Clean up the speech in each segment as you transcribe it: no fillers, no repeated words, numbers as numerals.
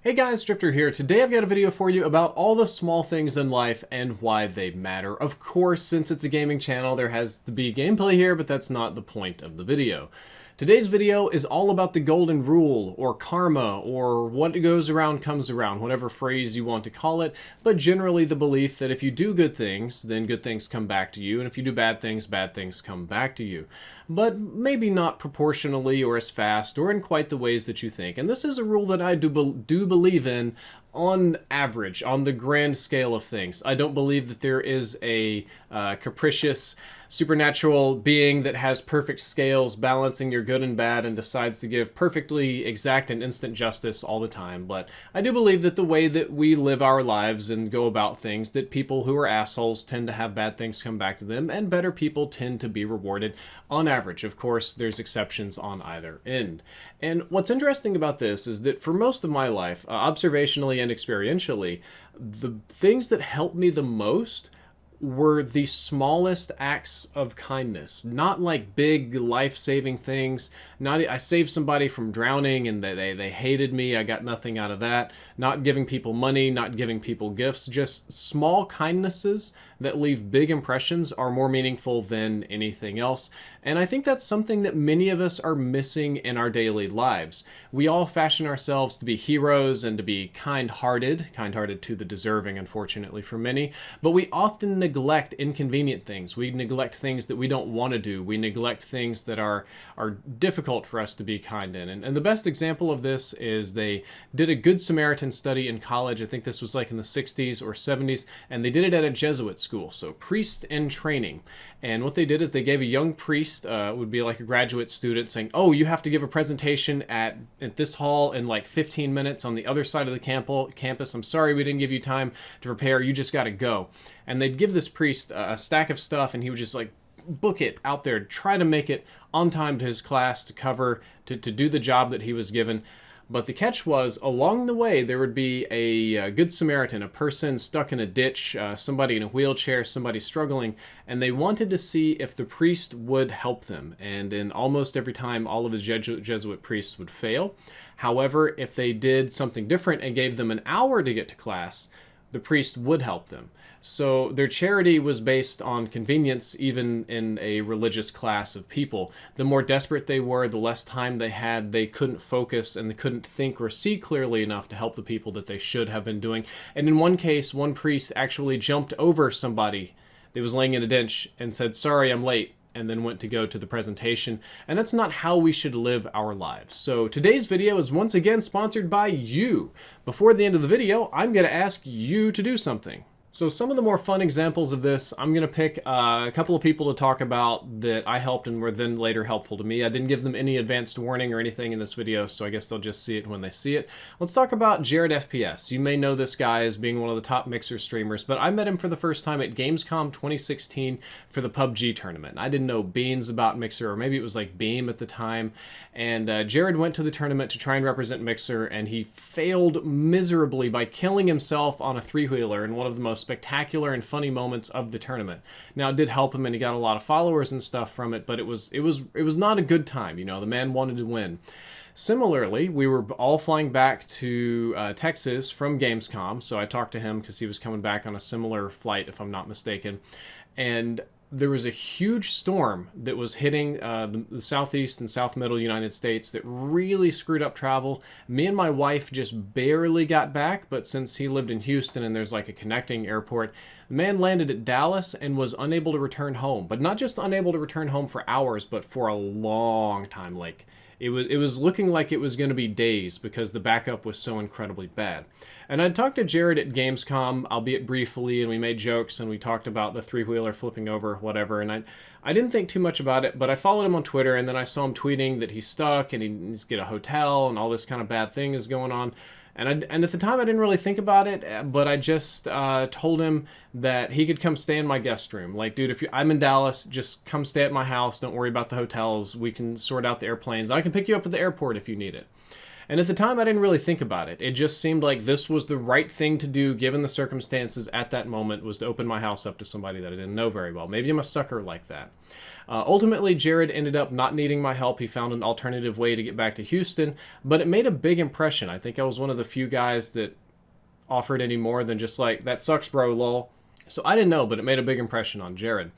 Hey guys, Drifter here. Today I've got a video for you about all the small things in life and why they matter. Of course, since it's a gaming channel, there has to be gameplay here, but that's not the point of the video. Today's video is all about the golden rule, or karma, or what goes around comes around, whatever phrase you want to call it, but generally the belief that if you do good things, then good things come back to you, and if you do bad things come back to you. But maybe not proportionally or as fast or in quite the ways that you think. And this is a rule that I do believe in on average, on the grand scale of things. I don't believe that there is a capricious supernatural being that has perfect scales balancing your good and bad and decides to give perfectly exact and instant justice all the time. But I do believe that the way that we live our lives and go about things, that people who are assholes tend to have bad things come back to them, and better people tend to be rewarded on average. Of course, there's exceptions on either end. And what's interesting about this is that for most of my life, observationally and experientially, the things that helped me the most were the smallest acts of kindness. Not like big life-saving things. Not I saved somebody from drowning and they hated me. I got nothing out of that. Not giving people money, not giving people gifts. Just small kindnesses that leave big impressions are more meaningful than anything else. And I think that's something that many of us are missing in our daily lives. We all fashion ourselves to be heroes and to be kind-hearted to the deserving, unfortunately for many, but we often neglect inconvenient things. We neglect things that we don't want to do. We neglect things that are difficult for us to be kind in. And the best example of this is they did a Good Samaritan study in college. I think this was like in the 60s or 70s, and they did it at a Jesuit school, so priest in training. And what they did is they gave a young priest, would be like a graduate student, saying, oh, you have to give a presentation at this hall in like 15 minutes on the other side of the campus. I'm sorry we didn't give you time to prepare. You just got to go. And they'd give this priest a stack of stuff, and he would just like book it out there, try to make it on time to his class, to cover, to do the job that he was given. But the catch was, along the way, there would be a Good Samaritan, a person stuck in a ditch, somebody in a wheelchair, somebody struggling, and they wanted to see if the priest would help them. And in almost every time, all of the Jesuit priests would fail. However, if they did something different and gave them an hour to get to class, the priest would help them. So their charity was based on convenience, even in a religious class of people. The more desperate they were, the less time they had, they couldn't focus and they couldn't think or see clearly enough to help the people that they should have been doing. And in one case, one priest actually jumped over somebody that was laying in a ditch and said, sorry, I'm late, and then went to go to the presentation. And that's not how we should live our lives. So today's video is once again sponsored by you. Before the end of the video, I'm going to ask you to do something. So some of the more fun examples of this, I'm going to pick a couple of people to talk about that I helped and were then later helpful to me. I didn't give them any advanced warning or anything in this video, so I guess they'll just see it when they see it. Let's talk about Jared FPS. You may know this guy as being one of the top Mixer streamers, but I met him for the first time at Gamescom 2016 for the PUBG tournament. I didn't know beans about Mixer, or maybe it was like Beam at the time, and Jared went to the tournament to try and represent Mixer, and he failed miserably by killing himself on a three-wheeler in one of the most spectacular and funny moments of the tournament. Now, it did help him and he got a lot of followers and stuff from it, but it was not a good time. You know, the man wanted to win. Similarly, we were all flying back to Texas from Gamescom, so I talked to him because he was coming back on a similar flight, if I'm not mistaken, and there was a huge storm that was hitting the southeast and south middle United States that really screwed up travel. Me and my wife just barely got back, but since he lived in Houston and there's like a connecting airport, the man landed at Dallas and was unable to return home. But not just unable to return home for hours, but for a long time. Like, it was looking like it was going to be days because the backup was so incredibly bad. And I talked to Jared at Gamescom, albeit briefly, and we made jokes and we talked about the three-wheeler flipping over, whatever. And I didn't think too much about it, but I followed him on Twitter, and then I saw him tweeting that he's stuck and he needs to get a hotel and all this kind of bad thing is going on. And at the time, I didn't really think about it, but I just told him that he could come stay in my guest room. Like, dude, if I'm in Dallas, just come stay at my house. Don't worry about the hotels. We can sort out the airplanes. I can pick you up at the airport if you need it. And at the time, I didn't really think about it. It just seemed like this was the right thing to do, given the circumstances at that moment, was to open my house up to somebody that I didn't know very well. Maybe I'm a sucker like that. Ultimately, Jared ended up not needing my help. He found an alternative way to get back to Houston, but it made a big impression. I think I was one of the few guys that offered any more than just like, that sucks, bro, lol. So I didn't know, but it made a big impression on Jared.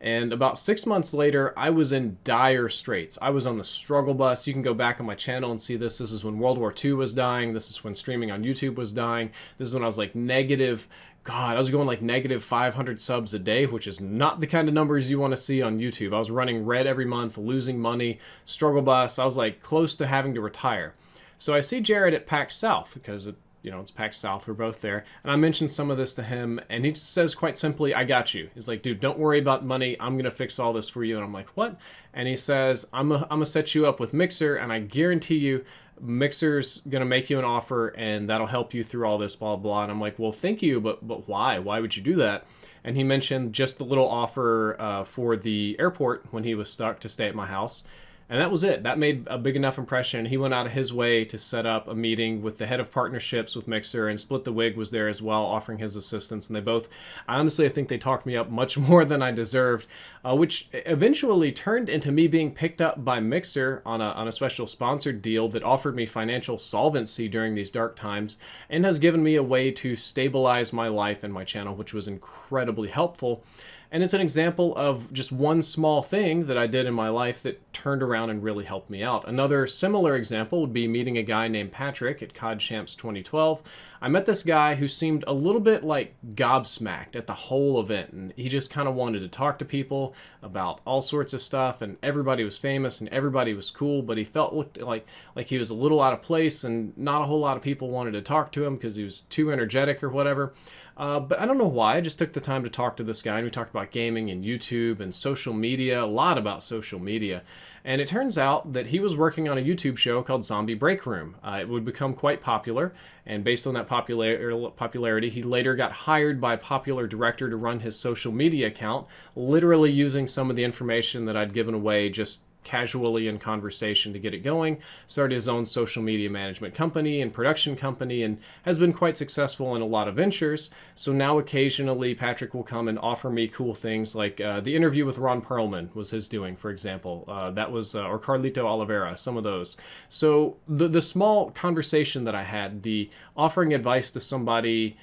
And about 6 months later, I was in dire straits. I was on the struggle bus. You can go back on my channel and see this. This is when World War II was dying. This is when streaming on YouTube was dying. This is when I was like I was going like negative 500 subs a day, which is not the kind of numbers you want to see on YouTube. I was running red every month, losing money, struggle bus. I was like close to having to retire. So I see Jared at PAX South because it's PAX South. We're both there. And I mentioned some of this to him, and he says quite simply, I got you. He's like, dude, don't worry about money. I'm going to fix all this for you. And I'm like, what? And he says, I'm going to set you up with Mixer, and I guarantee you Mixer's going to make you an offer, and that'll help you through all this, blah, blah. And I'm like, well, thank you, but why? Why would you do that? And he mentioned just the little offer for the airport when he was stuck to stay at my house. And that was it. That made a big enough impression. He went out of his way to set up a meeting with the head of partnerships with Mixer, and Split the Wig was there as well, offering his assistance. And they both, I think they talked me up much more than I deserved, which eventually turned into me being picked up by Mixer on a special sponsored deal that offered me financial solvency during these dark times, and has given me a way to stabilize my life and my channel, which was incredibly helpful. And it's an example of just one small thing that I did in my life that turned around and really helped me out. Another similar example would be meeting a guy named Patrick at COD Champs 2012. I met this guy who seemed a little bit like gobsmacked at the whole event, and he just kind of wanted to talk to people about all sorts of stuff, and everybody was famous and everybody was cool, but he looked like he was a little out of place, and not a whole lot of people wanted to talk to him because he was too energetic or whatever. But I don't know why. I just took the time to talk to this guy, and we talked about gaming and YouTube and social media, a lot about social media. And it turns out that he was working on a YouTube show called Zombie Break Room. It would become quite popular, and based on that popularity, he later got hired by a popular director to run his social media account, literally using some of the information that I'd given away just casually in conversation to get it going. Started his own social media management company and production company, and has been quite successful in a lot of ventures. So now occasionally Patrick will come and offer me cool things like the interview with Ron Perlman was his doing, for example. That was, or Carlito Oliveira, some of those. So the small conversation that I had, the offering advice to somebody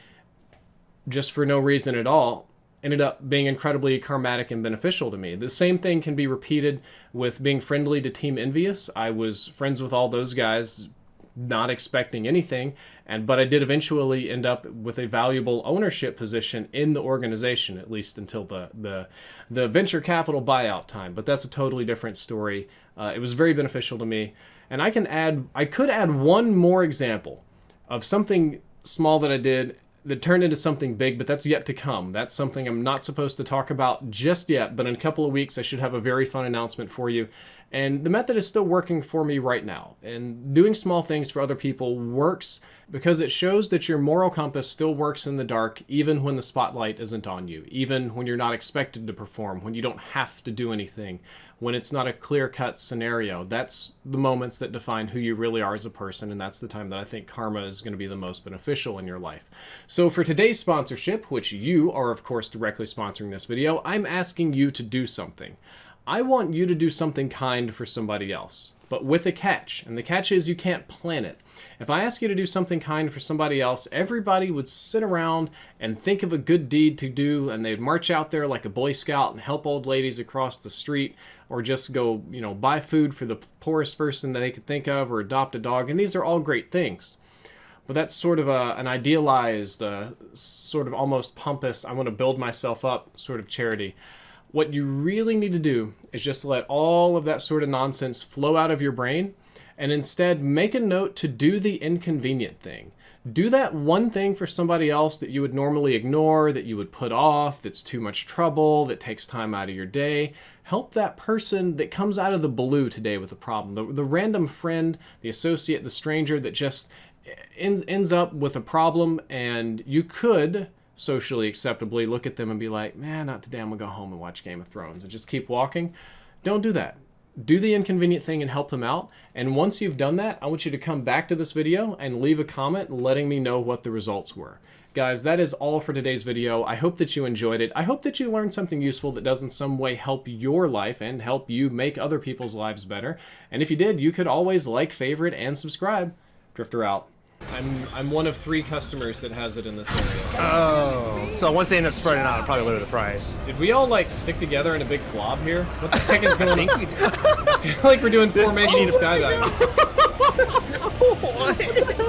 just for no reason at all, ended up being incredibly karmatic and beneficial to me. The same thing can be repeated with being friendly to Team Envious. I was friends with all those guys, not expecting anything, but I did eventually end up with a valuable ownership position in the organization, at least until the venture capital buyout time. But that's a totally different story. It was very beneficial to me, and I could add one more example of something small that I did that turned into something big, but that's yet to come. That's something I'm not supposed to talk about just yet, but in a couple of weeks I should have a very fun announcement for you. And the method is still working for me right now. And doing small things for other people works because it shows that your moral compass still works in the dark, even when the spotlight isn't on you, even when you're not expected to perform, when you don't have to do anything, when it's not a clear-cut scenario. That's the moments that define who you really are as a person, and that's the time that I think karma is going to be the most beneficial in your life. So for today's sponsorship, which you are of course directly sponsoring this video, I'm asking you to do something. I want you to do something kind for somebody else, but with a catch, and the catch is you can't plan it. If I ask you to do something kind for somebody else, everybody would sit around and think of a good deed to do, and they'd march out there like a Boy Scout and help old ladies across the street, or just go, buy food for the poorest person that they could think of, or adopt a dog, and these are all great things. But that's sort of an idealized, sort of almost pompous, I want to build myself up sort of charity. What you really need to do is just let all of that sort of nonsense flow out of your brain, and instead make a note to do the inconvenient thing. Do that one thing for somebody else that you would normally ignore, that you would put off, that's too much trouble, that takes time out of your day. Help that person that comes out of the blue today with a problem. The random friend, the associate, the stranger that just ends up with a problem, and you could socially acceptably look at them and be like, man, not today, I'm gonna go home and watch Game of Thrones and just keep walking. Don't do that. do the inconvenient thing and help them out. And once you've done that, I want you to come back to this video and leave a comment letting me know what the results were. Guys, that is all for today's video. I hope that you enjoyed it. I hope that you learned something useful that does in some way help your life and help you make other people's lives better. And if you did, you could always like, favorite, and subscribe. Drifter out. I'm one of 3 customers that has it in this area. So once they end up spreading out, it'll probably lower the price. Did we all like stick together in a big blob here? What the heck is going on? I feel like we're doing formation skydiving. What?